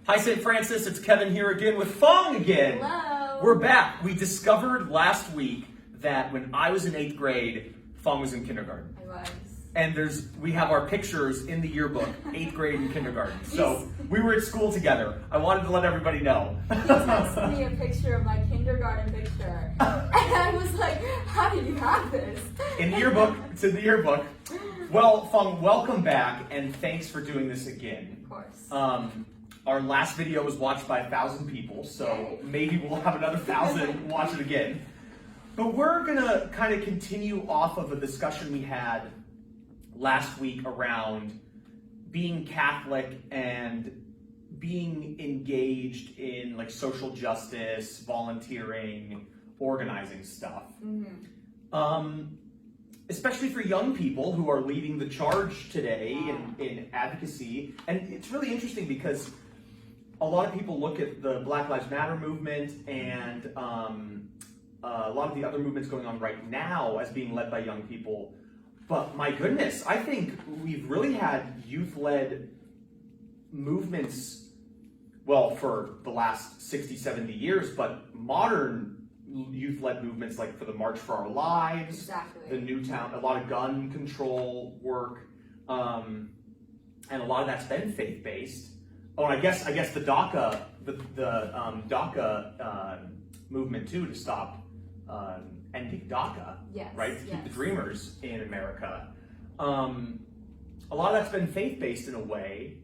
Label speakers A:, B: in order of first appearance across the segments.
A: Hi, St. Francis. It's Kevin here again with Phuong again.
B: Hello.
A: We're back. We discovered last week that when I was in 8th grade, Phuong was in kindergarten.
B: I was.
A: And we have our pictures in the yearbook, 8th grade and kindergarten. So we were at school together. I wanted to let everybody know.
B: He texted me a picture of my kindergarten picture. And I was like, how did you have this?
A: In the yearbook, it's in the yearbook. Well, Phuong, welcome back, and thanks for doing this again.
B: Of course.
A: Our last video was watched by 1,000 people, so maybe we'll have another 1,000 watch it again. But we're gonna kind of continue off of a discussion we had last week around being Catholic and being engaged in like social justice, volunteering, organizing stuff. Mm-hmm. Especially for young people who are leading the charge today in advocacy. And it's really interesting because a lot of people look at the Black Lives Matter movement and a lot of the other movements going on right now as being led by young people. But my goodness, I think we've really had youth-led movements, well, for the last 60, 70 years, but modern youth-led movements like for the March for Our Lives,
B: exactly.
A: the Newtown, a lot of gun control work, and a lot of that's been faith-based. Oh, and I guess the DACA, the DACA movement too, to stop ending DACA,
B: yes,
A: right? To
B: yes.
A: keep the dreamers in America. A lot of that's been faith-based in a way.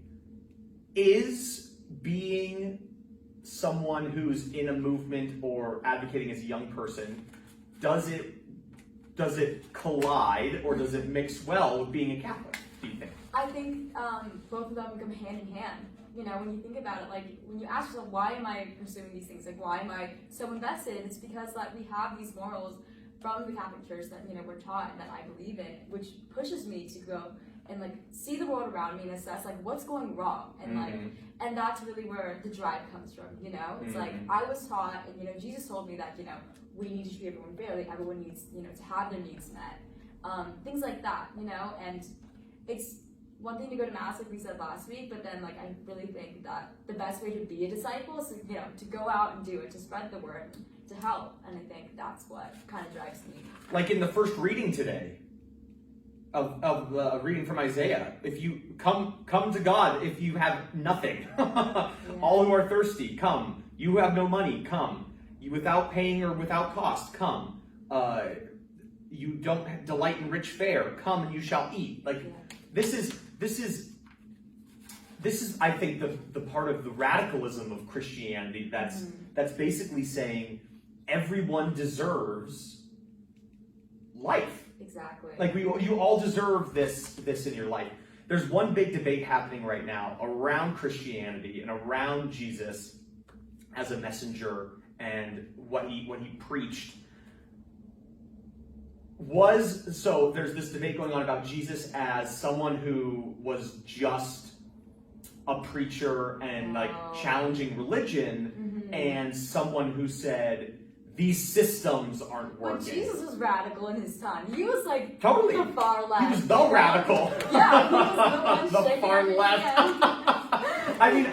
A: Is being someone who's in a movement or advocating as a young person, does it collide or does it mix well with being a Catholic, do you think?
B: I think both of them come hand in hand. You know, when you think about it, like when you ask yourself, why am I pursuing these things? Like, why am I so invested? It's because like we have these morals from the Catholic Church that, you know, we're taught and that I believe in, which pushes me to go and like see the world around me and assess like what's going wrong, and like, and that's really where the drive comes from. You know, it's like I was taught, and you know, Jesus told me that, you know, we need to treat everyone fairly. Everyone needs, you know, to have their needs met, things like that. You know, and it's one thing to go to mass like we said last week, but then like I really think that the best way to be a disciple is to, you know, to go out and do it, to spread the word, to help, and I think that's what kind of drives me. Like
A: in the first reading today of the reading from Isaiah, if you come to God if you have nothing. All who are thirsty, come. You who have no money, come. You without paying or without cost, come. You don't delight in rich fare, come and you shall eat. Like this is I think the part of the radicalism of Christianity that's basically saying everyone deserves life.
B: Exactly.
A: Like you all deserve this in your life. There's one big debate happening right now around Christianity and around Jesus as a messenger and what he preached. So there's this debate going on about Jesus as someone who was just a preacher and like challenging religion, and someone who said these systems aren't working.
B: But Jesus was radical in his time. He was like
A: totally
B: the far left.
A: He was the radical.
B: Yeah, he was the one
A: the far left. I mean,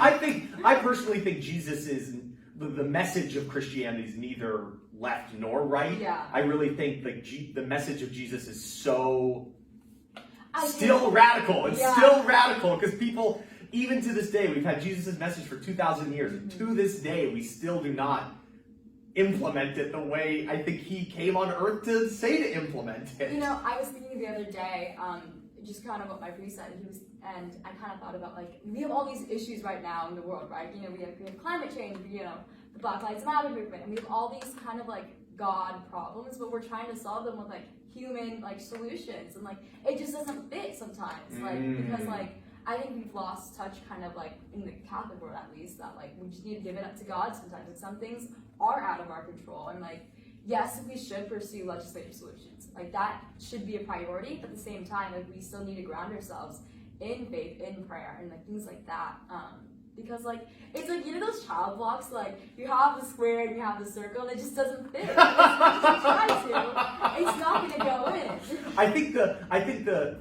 A: I personally think Jesus is the message of Christianity is neither left nor right.
B: Yeah.
A: I really think like the message of Jesus is so still radical. It's still radical because people, even to this day, we've had Jesus' message for 2,000 years. And to this day, we still do not implement it the way I think he came on earth to say to implement it.
B: You know, I was thinking the other day, just kind of what my priest said, and I kind of thought about like, we have all these issues right now in the world, right? You know, we have climate change, you know, the Black Lives Matter movement, and we have all these kind of like God problems, but we're trying to solve them with like human like solutions, and like it just doesn't fit sometimes, like because like I think we've lost touch kind of like in the Catholic world at least, that like we just need to give it up to God sometimes, and some things are out of our control, and like yes, we should pursue legislative solutions, like that should be a priority, but at the same time like we still need to ground ourselves in faith, in prayer, and like things like that, because like it's like, you know, those child blocks, like you have the square and you have the circle, and it just doesn't fit. It's not gonna go in.
A: I think the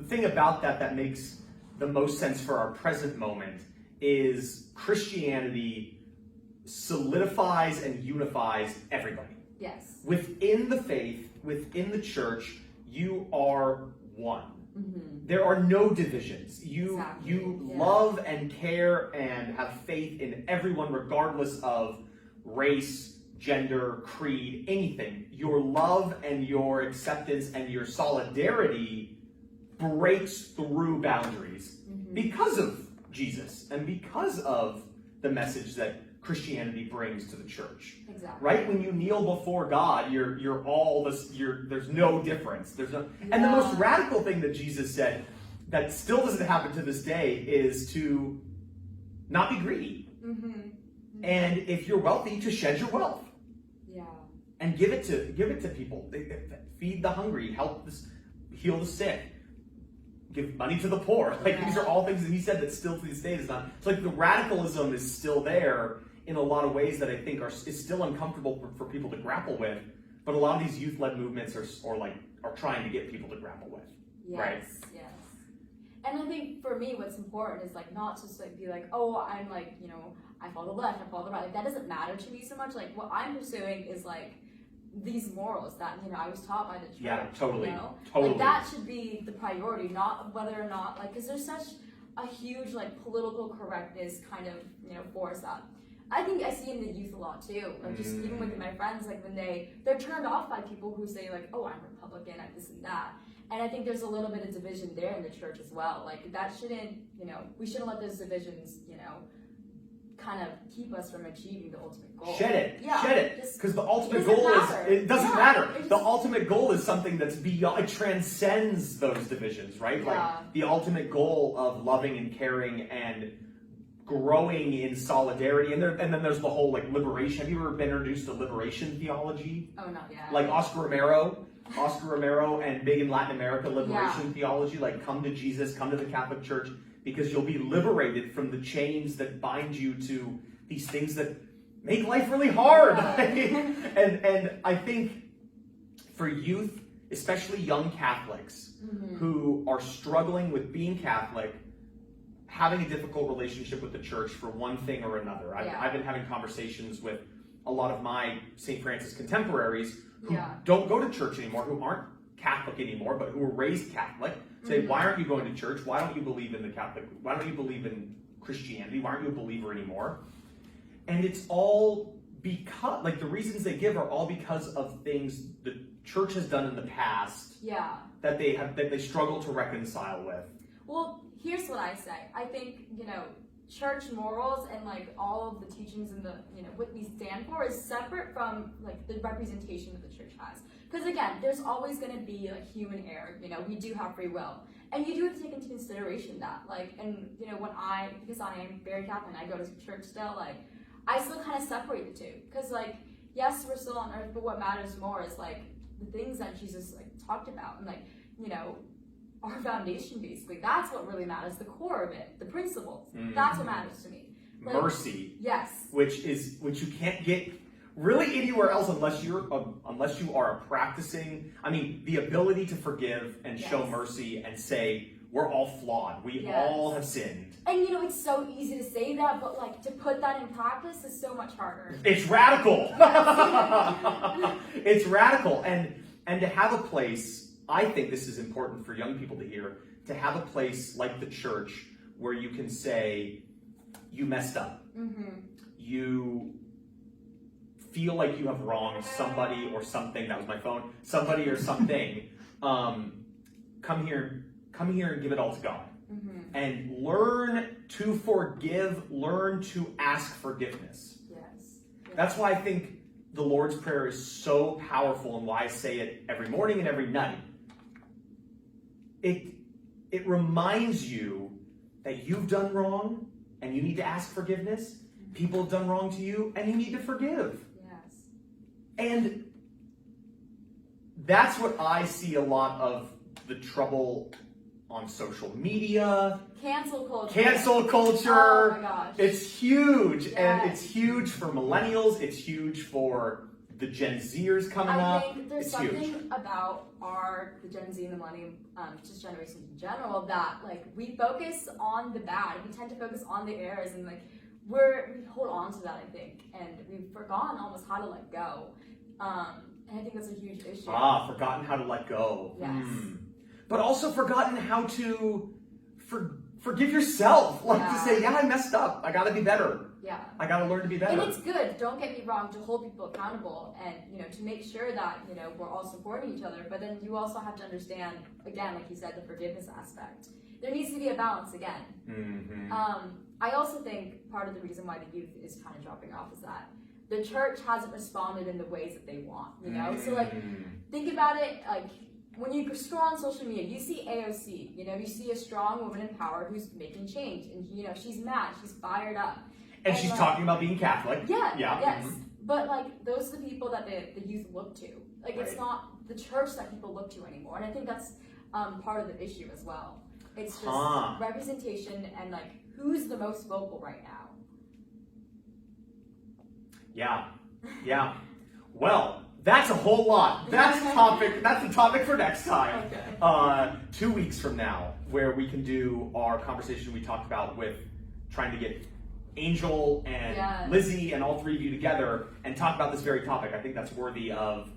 A: thing about that makes the most sense for our present moment is Christianity solidifies and unifies everybody.
B: Yes.
A: Within the faith, within the church, you are one.
B: Mm-hmm.
A: There are no divisions. You
B: Exactly.
A: love and care and have faith in everyone regardless of race, gender, creed, anything. Your love and your acceptance and your solidarity breaks through boundaries because of Jesus and because of the message that Christianity brings to the church.
B: Exactly.
A: Right? When you kneel before God, you're all this. There's no difference. There's no. And the most radical thing that Jesus said that still doesn't happen to this day is to not be greedy. And if you're wealthy, to shed your wealth.
B: Yeah.
A: And give it to people. Feed the hungry. Heal the sick. Give money to the poor. Like these are all things that he said that still to this day is not. It's like the radicalism is still there in a lot of ways that I think is still uncomfortable for people to grapple with. But a lot of these youth-led movements are trying to get people to grapple with.
B: Yes,
A: right?
B: Yes. And I think for me, what's important is like not just like be like, oh, I'm like, you know, I follow the left, I follow the right. Like that doesn't matter to me so much. Like what I'm pursuing is like these morals that, you know, I was taught by the church.
A: Yeah, totally.
B: You know?
A: Totally.
B: Like that should be the priority, not whether or not like, because there's such a huge like political correctness kind of, you know, force that I think I see in the youth a lot too. Like just even with my friends, like when they're turned off by people who say like, oh, I'm Republican, I'm this and that. And I think there's a little bit of division there in the church as well. Like that shouldn't, you know, we shouldn't let those divisions, you know, kind of keep us from achieving the ultimate goal.
A: Shed it.
B: Yeah,
A: Shed it. Because the ultimate goal it doesn't matter. The ultimate goal is something that's beyond, it transcends those divisions, right?
B: Yeah.
A: Like the ultimate goal of loving and caring and growing in solidarity. And then there's the whole like liberation. Have you ever been introduced to liberation theology?
B: Oh, not yet.
A: Like Oscar Romero and big in Latin America, liberation theology, like come to Jesus, come to the Catholic Church, because you'll be liberated from the chains that bind you to these things that make life really hard. and I think for youth, especially young Catholics who are struggling with being Catholic, having a difficult relationship with the church for one thing or another. I've been having conversations with a lot of my St. Francis contemporaries who don't go to church anymore, who aren't Catholic anymore, but who were raised Catholic, say, why aren't you going to church? Why don't you believe in the Catholic? Why don't you believe in Christianity? Why aren't you a believer anymore? And it's all because, like, the reasons they give are all because of things the church has done in the past that they struggle to reconcile with.
B: Well, here's what I say. I think, you know, church morals and like all of the teachings and the, you know, what we stand for is separate from like the representation that the church has. Because again, there's always going to be like human error. You know, we do have free will, and you do have to take into consideration that. Like, and you know, because I am very Catholic, and I go to church still. Like, I still kind of separate the two. Because like, yes, we're still on earth, but what matters more is like the things that Jesus like talked about, and like, you know, our foundation basically. That's what really matters. The core of it, the principles. That's what matters to me. Like,
A: mercy.
B: Yes.
A: Which you can't get really anywhere else unless you are a practicing. I mean, the ability to forgive and show mercy and say we're all flawed. We all have sinned.
B: And you know, it's so easy to say that, but like to put that in practice is so much harder.
A: It's radical. It's radical, and to have a place. I think this is important for young people to hear. To have a place like the church where you can say you messed up. You feel like you have wronged somebody or something. That was my phone. Somebody or something. Come here and give it all to God. And learn to forgive. Learn to ask forgiveness.
B: Yes.
A: That's why I think the Lord's Prayer is so powerful and why I say it every morning and every night. It reminds you that you've done wrong and you need to ask forgiveness. People have done wrong to you and you need to forgive.
B: Yes.
A: And that's what I see a lot of the trouble on social media.
B: Cancel culture.
A: Cancel culture.
B: Oh my gosh.
A: It's huge.
B: Yes.
A: And it's huge for millennials. It's huge for the Gen Zers coming
B: I
A: up.
B: think there's
A: It's
B: something
A: huge.
B: about the Gen Z and the millennium, just generations in general, that like we focus on the bad. We tend to focus on the errors, and like we hold on to that, I think, and we've forgotten almost how to let go. And I think that's a huge issue.
A: Forgotten how to let go.
B: Yes.
A: But also forgotten how to forgive yourself. Like to say, yeah, I messed up. I gotta be better.
B: Yeah.
A: I gotta learn to be better.
B: And it's good, don't get me wrong, to hold people accountable and, to make sure that, we're all supporting each other. But then you also have to understand, again, like you said, the forgiveness aspect. There needs to be a balance again.
A: Mm-hmm.
B: I also think part of the reason why the youth is kind of dropping off is that the church hasn't responded in the ways that they want, So like, think about it, like, when you scroll on social media, you see AOC, you see a strong woman in power who's making change, and she's mad, she's fired up.
A: And she's
B: like,
A: talking about being Catholic.
B: Yeah, yes.
A: Mm-hmm.
B: But like, those are the people that the youth look to. Like,
A: Right.
B: it's not the church that people look to anymore. And I think that's part of the issue as well. It's just representation and like, who's the most vocal right now?
A: Yeah. Well, that's a whole lot. That's the topic for next time.
B: Okay.
A: 2 weeks from now, where we can do our conversation we talked about with trying to get Angel and Lizzie and all three of you together and talk about this very topic. I think that's worthy of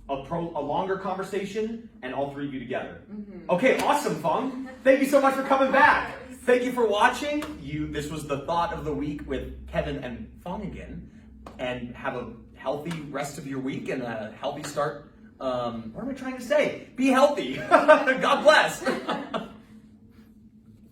A: a longer conversation and all three of you together. Mm-hmm. Okay, awesome, Phuong. Thank you so much for coming back. Thank you for watching. This was the Thought of the Week with Kevin and Phuong again. And have a healthy rest of your week and a healthy start. What am I trying to say? Be healthy. God bless.